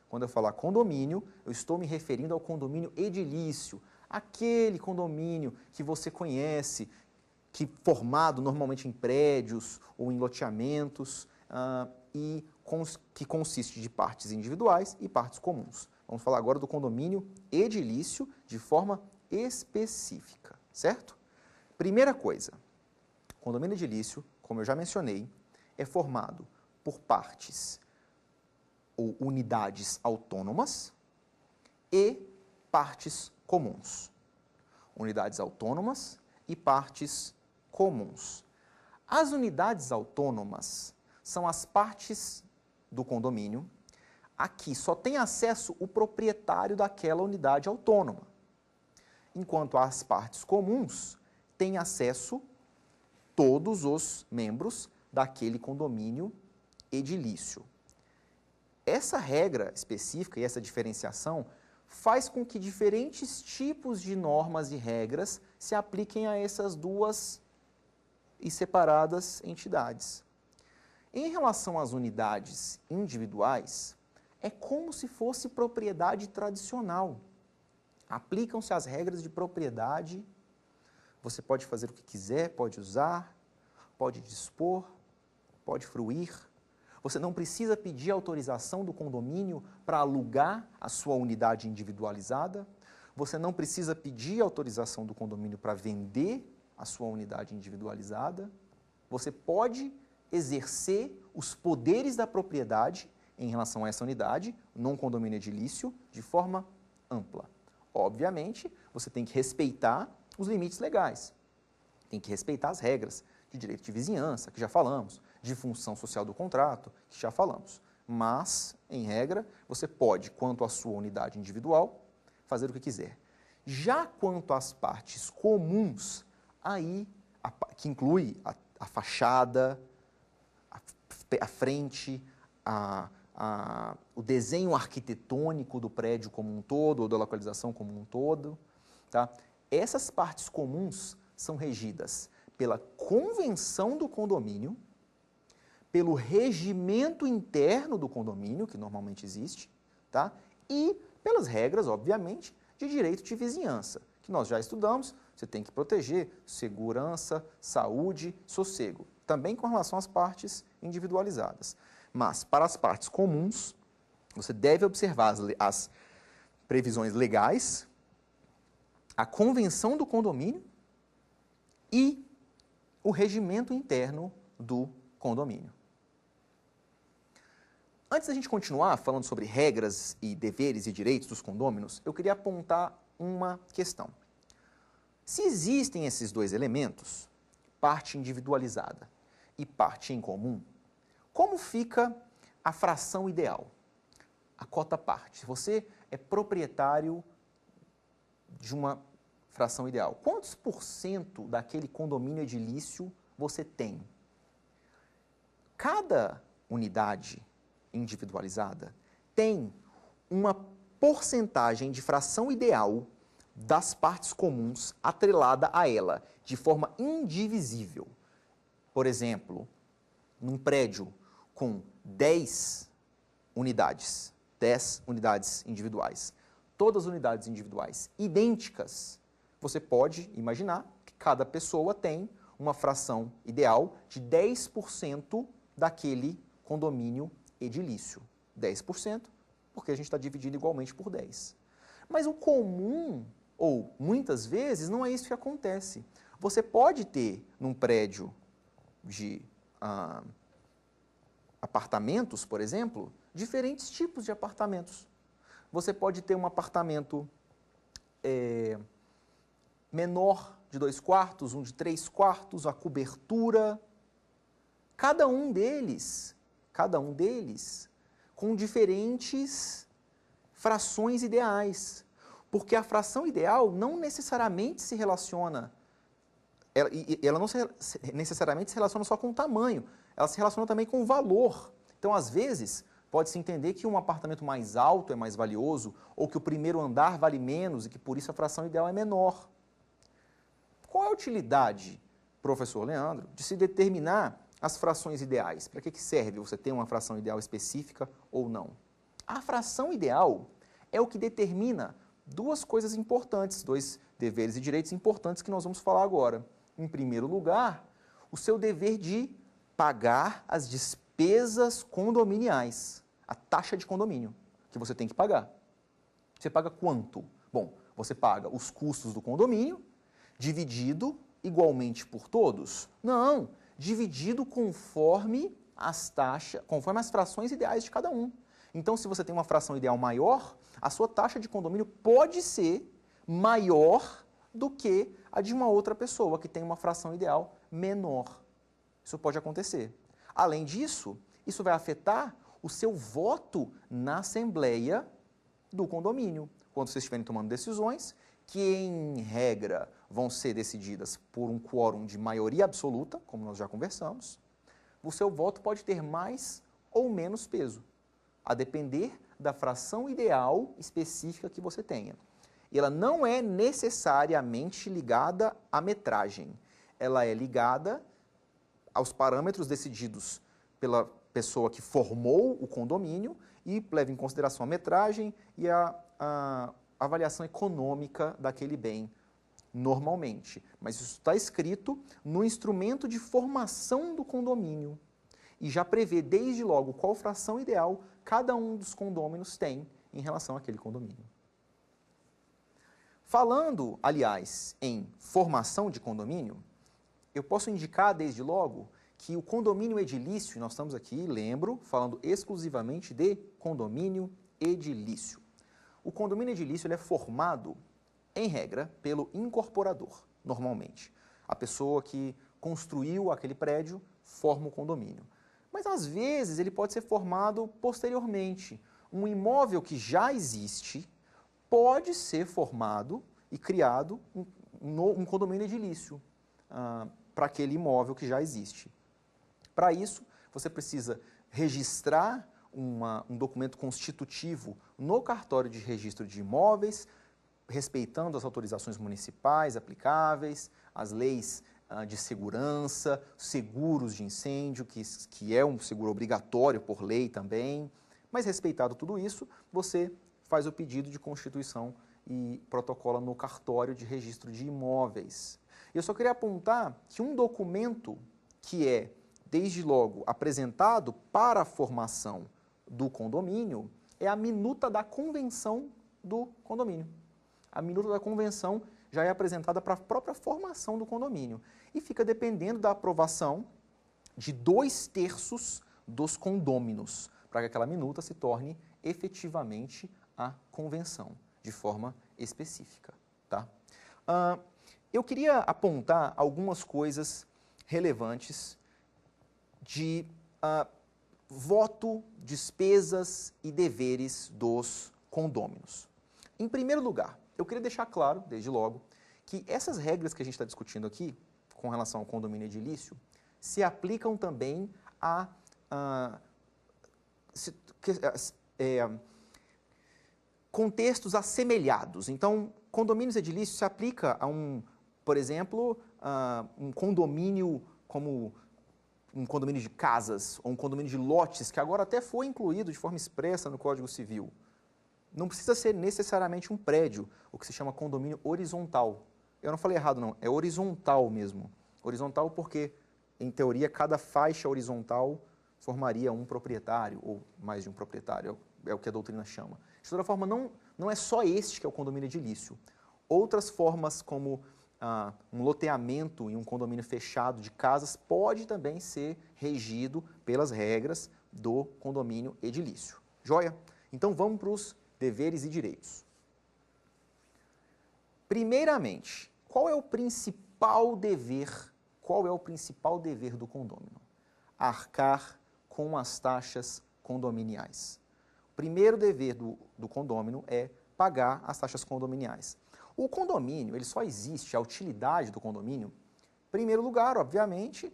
quando eu falar condomínio, eu estou me referindo ao condomínio edilício, aquele condomínio que você conhece, que formado normalmente em prédios ou em loteamentos, que consiste de partes individuais e partes comuns. Vamos falar agora do condomínio edilício de forma específica, certo? Primeira coisa, condomínio edilício, como eu já mencionei, é formado por partes ou unidades autônomas e partes comuns. Unidades autônomas e partes comuns. As unidades autônomas são as partes do condomínio. Aqui só tem acesso o proprietário daquela unidade autônoma, enquanto as partes comuns têm acesso todos os membros daquele condomínio edilício. Essa regra específica e essa diferenciação faz com que diferentes tipos de normas e regras se apliquem a essas duas e separadas entidades. Em relação às unidades individuais, é como se fosse propriedade tradicional. Aplicam-se as regras de propriedade, você pode fazer o que quiser, pode usar, pode dispor, pode fruir. Você não precisa pedir autorização do condomínio para alugar a sua unidade individualizada. Você não precisa pedir autorização do condomínio para vender a sua unidade individualizada. Você pode exercer os poderes da propriedade em relação a essa unidade, num condomínio edilício, de forma ampla. Obviamente, você tem que respeitar os limites legais. Tem que respeitar as regras de direito de vizinhança, que já falamos, de função social do contrato, que já falamos. Mas, em regra, você pode, quanto à sua unidade individual, fazer o que quiser. Já quanto às partes comuns, aí, que inclui a fachada, a frente, o desenho arquitetônico do prédio como um todo, ou da localização como um todo, tá? Essas partes comuns são regidas pela convenção do condomínio, pelo regimento interno do condomínio, que normalmente existe, tá? E pelas regras, obviamente, de direito de vizinhança, que nós já estudamos. Você tem que proteger segurança, saúde, sossego, também com relação às partes individualizadas. Mas, para as partes comuns, você deve observar as previsões legais, a convenção do condomínio e o regimento interno do condomínio. Antes da gente continuar falando sobre regras e deveres e direitos dos condôminos, eu queria apontar uma questão. Se existem esses dois elementos, parte individualizada e parte em comum, como fica a fração ideal, a cota-parte? Se você é proprietário de uma fração ideal, quantos por cento daquele condomínio edilício você tem? Cada unidade individualizada tem uma porcentagem de fração ideal das partes comuns atrelada a ela, de forma indivisível. Por exemplo, num prédio com 10 unidades individuais, todas as unidades individuais idênticas, você pode imaginar que cada pessoa tem uma fração ideal de 10% daquele condomínio edilício. 10%, porque a gente está dividindo igualmente por 10. Mas o comum, ou muitas vezes, não é isso que acontece. Você pode ter, num prédio de apartamentos, por exemplo, diferentes tipos de apartamentos. Você pode ter um apartamento menor de 2 quartos, um de 3 quartos, a cobertura. Cada um deles com diferentes frações ideais. Porque a fração ideal não necessariamente se relaciona, ela não necessariamente se relaciona só com o tamanho, ela se relaciona também com o valor. Então, às vezes, pode-se entender que um apartamento mais alto é mais valioso, ou que o primeiro andar vale menos e que por isso a fração ideal é menor. Qual é a utilidade, professor Leandro, de se determinar as frações ideais? Para que serve você ter uma fração ideal específica ou não? A fração ideal é o que determina duas coisas importantes, dois deveres e direitos importantes que nós vamos falar agora. Em primeiro lugar, o seu dever de pagar as despesas condominiais, a taxa de condomínio que você tem que pagar. Você paga quanto? Bom, você paga os custos do condomínio, dividido igualmente por todos? Não, dividido conforme as frações ideais de cada um. Então, se você tem uma fração ideal maior, a sua taxa de condomínio pode ser maior do que a de uma outra pessoa que tem uma fração ideal menor. Isso pode acontecer. Além disso, isso vai afetar o seu voto na assembleia do condomínio. Quando vocês estiverem tomando decisões, que em regra vão ser decididas por um quórum de maioria absoluta, como nós já conversamos, o seu voto pode ter mais ou menos peso, a depender da fração ideal específica que você tenha. E ela não é necessariamente ligada à metragem, ela é ligada aos parâmetros decididos pela pessoa que formou o condomínio e leva em consideração a metragem e a avaliação econômica daquele bem, normalmente. Mas isso está escrito no instrumento de formação do condomínio e já prevê desde logo qual fração ideal cada um dos condôminos tem em relação àquele condomínio. Falando, aliás, em formação de condomínio, eu posso indicar desde logo que o condomínio edilício, nós estamos aqui, lembro, falando exclusivamente de condomínio edilício. O condomínio edilício ele é formado, em regra, pelo incorporador, normalmente. A pessoa que construiu aquele prédio forma o condomínio. Mas, às vezes, ele pode ser formado posteriormente. Um imóvel que já existe pode ser formado e criado um condomínio edilício para aquele imóvel que já existe. Para isso, você precisa registrar um documento constitutivo no cartório de registro de imóveis, respeitando as autorizações municipais aplicáveis, as leis de segurança, seguros de incêndio, que é um seguro obrigatório por lei também. Mas, respeitado tudo isso, você faz o pedido de constituição e protocola no cartório de registro de imóveis. Eu só queria apontar que um documento que é, desde logo, apresentado para a formação do condomínio é a minuta da convenção do condomínio. A minuta da convenção já é apresentada para a própria formação do condomínio e fica dependendo da aprovação de 2/3 dos condôminos, para que aquela minuta se torne efetivamente a convenção, de forma específica. Tá? Eu queria apontar algumas coisas relevantes de voto, despesas e deveres dos condôminos. Em primeiro lugar, eu queria deixar claro, desde logo, que essas regras que a gente está discutindo aqui, com relação ao condomínio edilício, se aplicam também a contextos assemelhados. Então, condomínios edilícios se aplica a por exemplo, um condomínio como um condomínio de casas ou um condomínio de lotes, que agora até foi incluído de forma expressa no Código Civil. Não precisa ser necessariamente um prédio, o que se chama condomínio horizontal. Eu não falei errado, não, é horizontal mesmo. Horizontal porque, em teoria, cada faixa horizontal formaria um proprietário, ou mais de um proprietário, é o que a doutrina chama. De toda forma, não é só este que é o condomínio edilício. Outras formas, como um loteamento em um condomínio fechado de casas, pode também ser regido pelas regras do condomínio edilício. Joia? Então, vamos para os deveres e direitos. Primeiramente, qual é o principal dever do condômino? Arcar com as taxas condominiais. O primeiro dever do condômino é pagar as taxas condominiais. O condomínio, ele só existe, a utilidade do condomínio, em primeiro lugar, obviamente,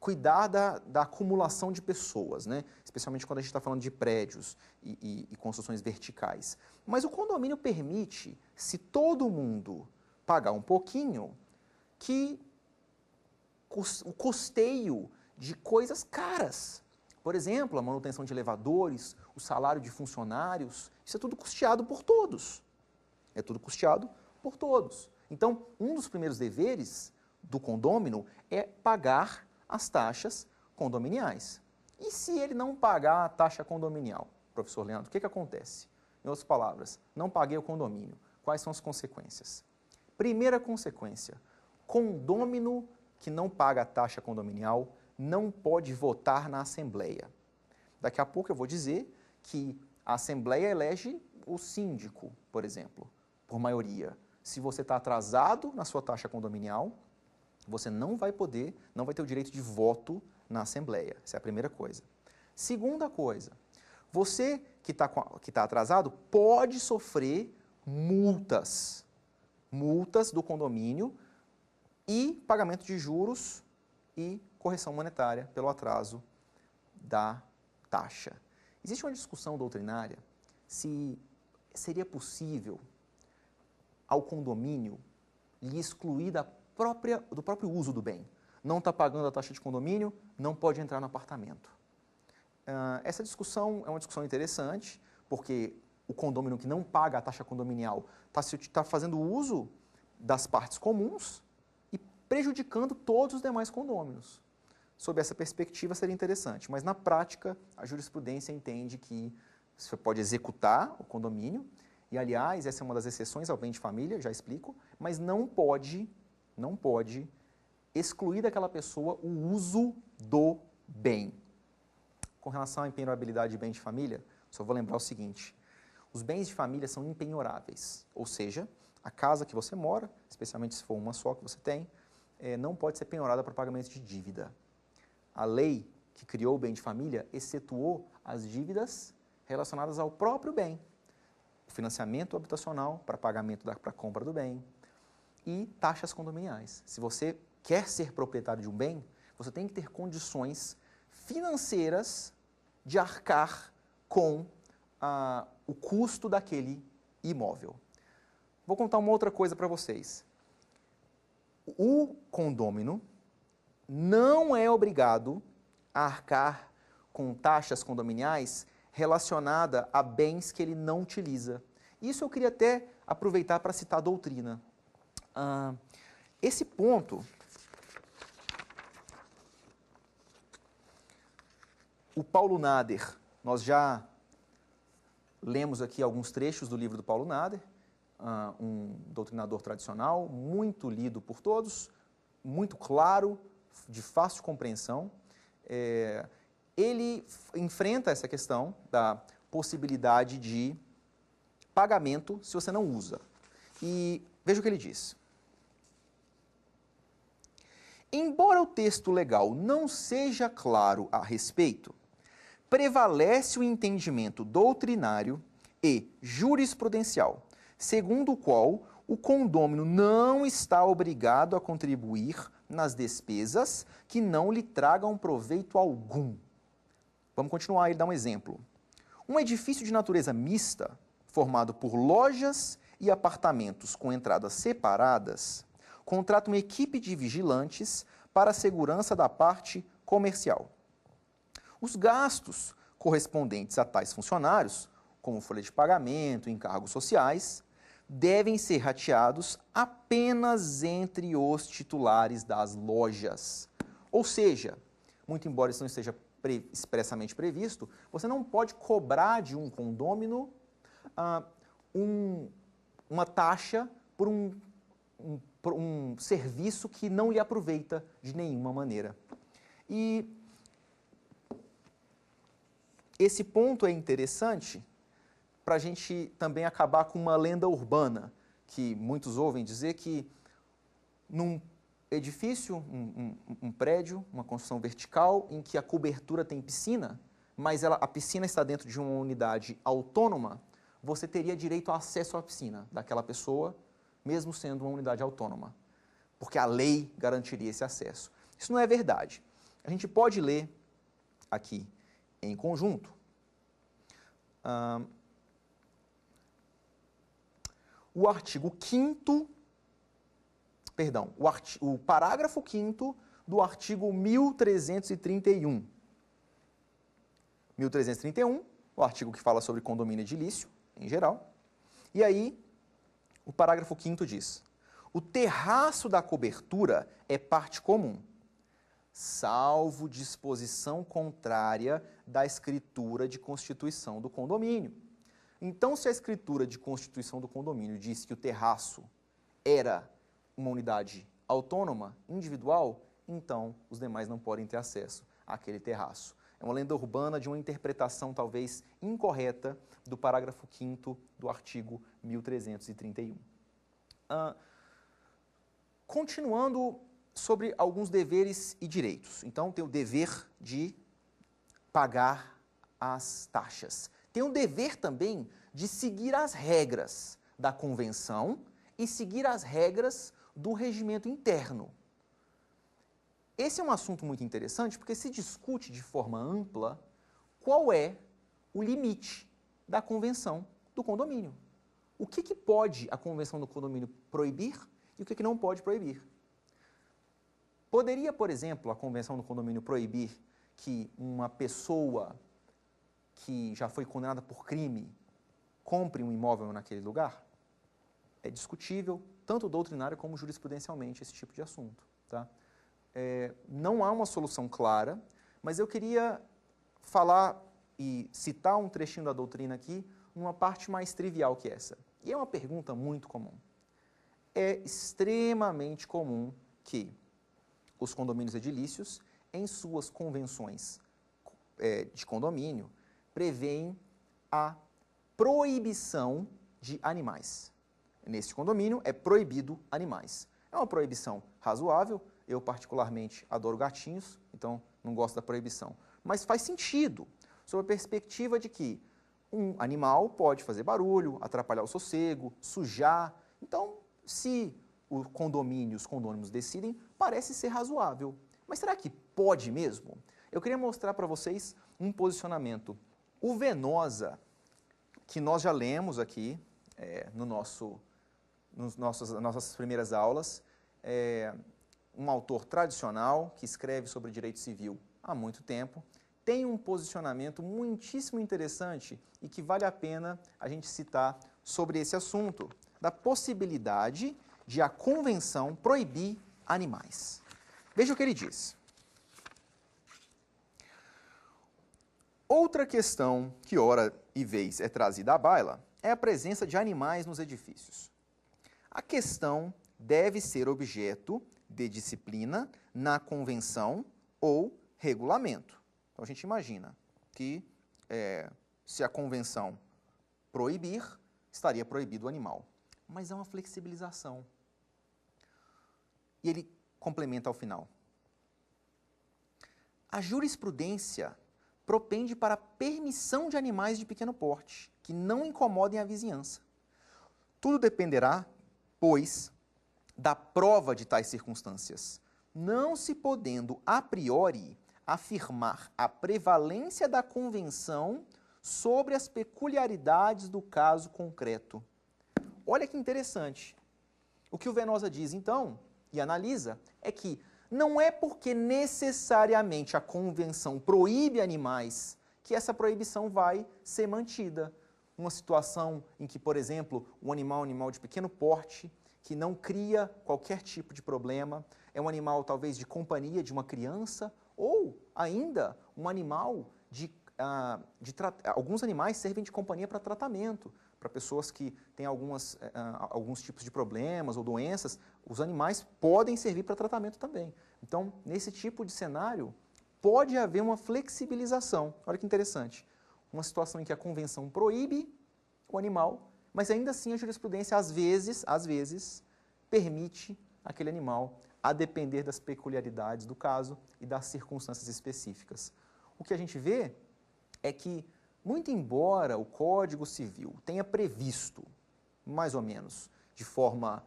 cuidar da acumulação de pessoas, né? Especialmente quando a gente está falando de prédios e construções verticais. Mas o condomínio permite, se todo mundo pagar um pouquinho, que o custeio de coisas caras. Por exemplo, a manutenção de elevadores, o salário de funcionários, isso é tudo custeado por todos. É tudo custeado por todos. Então, um dos primeiros deveres do condômino é pagar as taxas condominiais. E se ele não pagar a taxa condominial, professor Leandro, o que acontece? Em outras palavras, não paguei o condomínio. Quais são as consequências? Primeira consequência, condômino que não paga a taxa condominial não pode votar na Assembleia. Daqui a pouco eu vou dizer que a Assembleia elege o síndico, por exemplo, por maioria. Se você está atrasado na sua taxa condominial, você não vai ter o direito de voto na Assembleia. Essa é a primeira coisa. Segunda coisa, você que tá atrasado pode sofrer multas. Multas do condomínio e pagamento de juros e correção monetária pelo atraso da taxa. Existe uma discussão doutrinária se seria possível ao condomínio lhe excluir do próprio uso do bem. Não está pagando a taxa de condomínio, não pode entrar no apartamento. Essa discussão é uma discussão interessante, porque o condomínio que não paga a taxa condominial está fazendo uso das partes comuns e prejudicando todos os demais condôminos. Sob essa perspectiva seria interessante, mas na prática a jurisprudência entende que você pode executar o condomínio, e aliás, essa é uma das exceções ao bem de família, já explico, mas não pode excluir daquela pessoa o uso do bem. Com relação à empenhorabilidade de bem de família, só vou lembrar o seguinte: os bens de família são impenhoráveis, ou seja, a casa que você mora, especialmente se for uma só que você tem, não pode ser penhorada para pagamento de dívida. A lei que criou o bem de família excetuou as dívidas relacionadas ao próprio bem, o financiamento habitacional para pagamento para compra do bem e taxas condominiais. Se você quer ser proprietário de um bem, você tem que ter condições financeiras de arcar com o custo daquele imóvel. Vou contar uma outra coisa para vocês. O condômino não é obrigado a arcar com taxas condominiais relacionada a bens que ele não utiliza. Isso eu queria até aproveitar para citar a doutrina. Esse ponto, o Paulo Nader, nós já lemos aqui alguns trechos do livro do Paulo Nader, um doutrinador tradicional, muito lido por todos, muito claro, de fácil compreensão. Ele enfrenta essa questão da possibilidade de pagamento se você não usa. E veja o que ele diz. Embora o texto legal não seja claro a respeito, prevalece o entendimento doutrinário e jurisprudencial, segundo o qual o condômino não está obrigado a contribuir nas despesas que não lhe tragam proveito algum. Vamos continuar e dar um exemplo. Um edifício de natureza mista, formado por lojas e apartamentos com entradas separadas, contrata uma equipe de vigilantes para a segurança da parte comercial. Os gastos correspondentes a tais funcionários, como folha de pagamento e encargos sociais, devem ser rateados apenas entre os titulares das lojas. Ou seja, muito embora isso não esteja expressamente previsto, você não pode cobrar de um condômino uma taxa por um serviço que não lhe aproveita de nenhuma maneira. E esse ponto é interessante para a gente também acabar com uma lenda urbana, que muitos ouvem dizer que num edifício, um prédio, uma construção vertical, em que a cobertura tem piscina, mas a piscina está dentro de uma unidade autônoma, você teria direito ao acesso à piscina daquela pessoa, mesmo sendo uma unidade autônoma, porque a lei garantiria esse acesso. Isso não é verdade. A gente pode ler aqui em conjunto. O artigo 5º, perdão, o parágrafo 5º do artigo 1331. 1331, o artigo que fala sobre condomínio edilício, em geral. E aí, o parágrafo 5º diz: o terraço da cobertura é parte comum, salvo disposição contrária da escritura de constituição do condomínio. Então, se a escritura de constituição do condomínio diz que o terraço era uma unidade autônoma, individual, então os demais não podem ter acesso àquele terraço. É uma lenda urbana de uma interpretação talvez incorreta do parágrafo 5º do artigo 1331. Continuando sobre alguns deveres e direitos. Então, tem o dever de pagar as taxas. Tem o dever também de seguir as regras da convenção e seguir as regras do regimento interno. Esse é um assunto muito interessante porque se discute de forma ampla qual é o limite da convenção do condomínio. O que pode a convenção do condomínio proibir e o que não pode proibir. Poderia, por exemplo, a convenção do condomínio proibir que uma pessoa que já foi condenada por crime compre um imóvel naquele lugar? É discutível, tanto doutrinário como jurisprudencialmente, esse tipo de assunto. Tá? Não há uma solução clara, mas eu queria falar e citar um trechinho da doutrina aqui, numa parte mais trivial que essa. E é uma pergunta muito comum. É extremamente comum que os condomínios edilícios, em suas convenções de condomínio, prevêem a proibição de animais. Neste condomínio é proibido animais. É uma proibição razoável, eu particularmente adoro gatinhos, então não gosto da proibição. Mas faz sentido, sob a perspectiva de que um animal pode fazer barulho, atrapalhar o sossego, sujar. Então, se os condôminos decidem, parece ser razoável. Mas será que pode mesmo? Eu queria mostrar para vocês um posicionamento. O Venosa, que nós já lemos aqui nas nossas primeiras aulas, é um autor tradicional que escreve sobre direito civil há muito tempo, tem um posicionamento muitíssimo interessante e que vale a pena a gente citar sobre esse assunto, da possibilidade de a convenção proibir animais. Veja o que ele diz. Outra questão que ora e vez é trazida à baila é a presença de animais nos edifícios. A questão deve ser objeto de disciplina na convenção ou regulamento. Então a gente imagina que se a convenção proibir, estaria proibido o animal. Mas é uma flexibilização. E ele complementa ao final. A jurisprudência propende para a permissão de animais de pequeno porte, que não incomodem a vizinhança. Tudo dependerá, pois, da prova de tais circunstâncias, não se podendo a priori afirmar a prevalência da convenção sobre as peculiaridades do caso concreto. Olha que interessante. O que o Venosa diz, então, e analisa, é que não é porque necessariamente a convenção proíbe animais que essa proibição vai ser mantida. Uma situação em que, por exemplo, um animal de pequeno porte, que não cria qualquer tipo de problema, é um animal talvez de companhia de uma criança, ou ainda um animal alguns animais servem de companhia para tratamento, para pessoas que têm alguns tipos de problemas ou doenças, os animais podem servir para tratamento também. Então, nesse tipo de cenário, pode haver uma flexibilização. Olha que interessante. Uma situação em que a convenção proíbe o animal, mas ainda assim a jurisprudência, às vezes, permite aquele animal, a depender das peculiaridades do caso e das circunstâncias específicas. O que a gente vê é que, muito embora o Código Civil tenha previsto, mais ou menos, de forma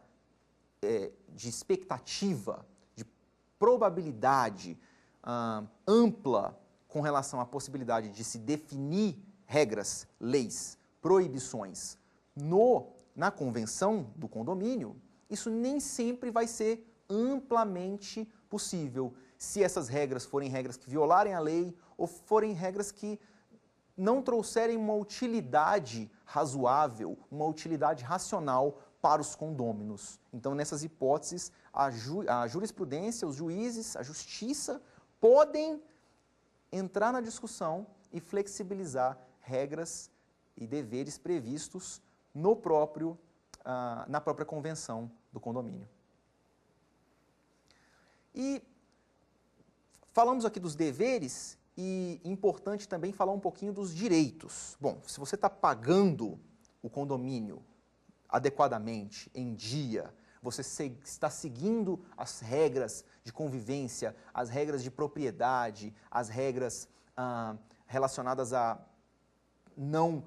de expectativa, de probabilidade ampla com relação à possibilidade de se definir regras, leis, proibições na convenção do condomínio, isso nem sempre vai ser amplamente possível, se essas regras forem regras que violarem a lei ou forem regras que não trouxerem uma utilidade razoável, uma utilidade racional para os condôminos. Então, nessas hipóteses, a jurisprudência, os juízes, a justiça podem entrar na discussão e flexibilizar regras e deveres previstos na própria convenção do condomínio. E falamos aqui dos deveres e importante também falar um pouquinho dos direitos. Bom, se você está pagando o condomínio adequadamente, em dia, você está seguindo as regras de convivência, as regras de propriedade, as regras relacionadas a não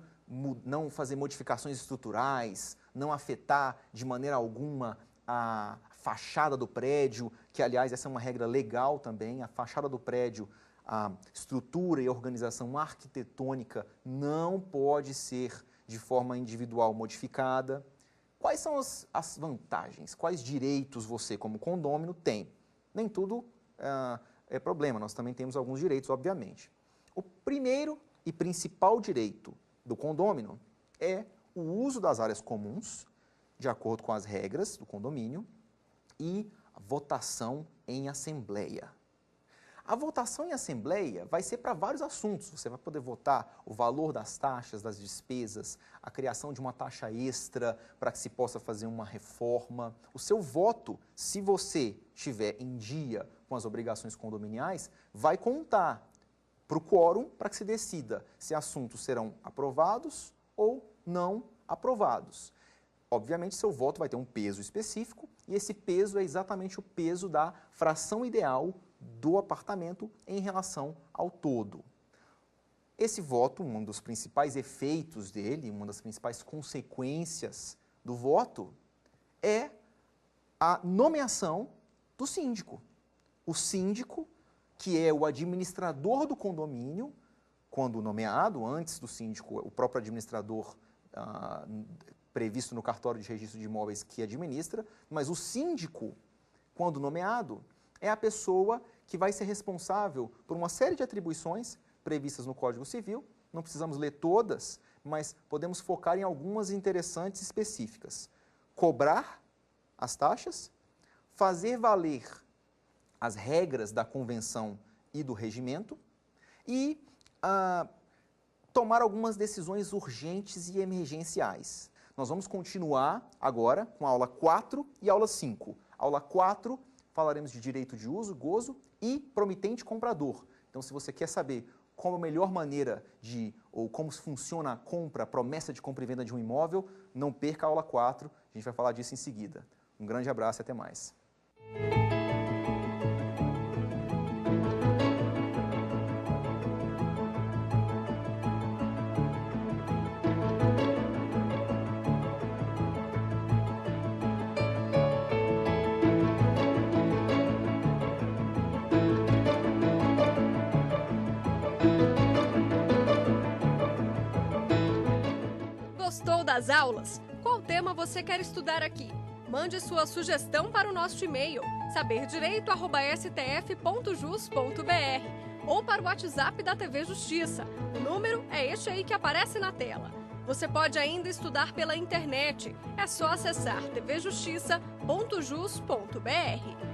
fazer modificações estruturais, não afetar de maneira alguma a fachada do prédio, que, aliás, essa é uma regra legal também, a fachada do prédio, a estrutura e a organização arquitetônica não pode ser de forma individual modificada. Quais são as vantagens? Quais direitos você, como condômino, tem? Nem tudo é problema, nós também temos alguns direitos, obviamente. O primeiro e principal direito do condômino é o uso das áreas comuns, de acordo com as regras do condomínio, e a votação em assembleia. A votação em assembleia vai ser para vários assuntos. Você vai poder votar o valor das taxas, das despesas, a criação de uma taxa extra para que se possa fazer uma reforma. O seu voto, se você estiver em dia com as obrigações condominiais, vai contar para o quórum para que se decida se assuntos serão aprovados ou não aprovados. Obviamente, seu voto vai ter um peso específico e esse peso é exatamente o peso da fração ideal do apartamento em relação ao todo. Esse voto, um dos principais efeitos dele, uma das principais consequências do voto, é a nomeação do síndico. O síndico, que é o administrador do condomínio, quando nomeado, antes do síndico, o próprio administrador previsto no cartório de registro de imóveis que administra, mas o síndico, quando nomeado, é a pessoa que vai ser responsável por uma série de atribuições previstas no Código Civil. Não precisamos ler todas, mas podemos focar em algumas interessantes específicas. Cobrar as taxas, fazer valer as regras da convenção e do regimento e tomar algumas decisões urgentes e emergenciais. Nós vamos continuar agora com a aula 4 e a aula 5. Aula 4, falaremos de direito de uso, gozo e promitente comprador. Então, se você quer saber qual a melhor maneira ou como funciona a compra, a promessa de compra e venda de um imóvel, não perca a aula 4, a gente vai falar disso em seguida. Um grande abraço e até mais. Gostou das aulas? Qual tema você quer estudar aqui? Mande sua sugestão para o nosso e-mail saberdireito@stf.jus.br ou para o WhatsApp da TV Justiça. O número é este aí que aparece na tela. Você pode ainda estudar pela internet. É só acessar tvjustiça.jus.br.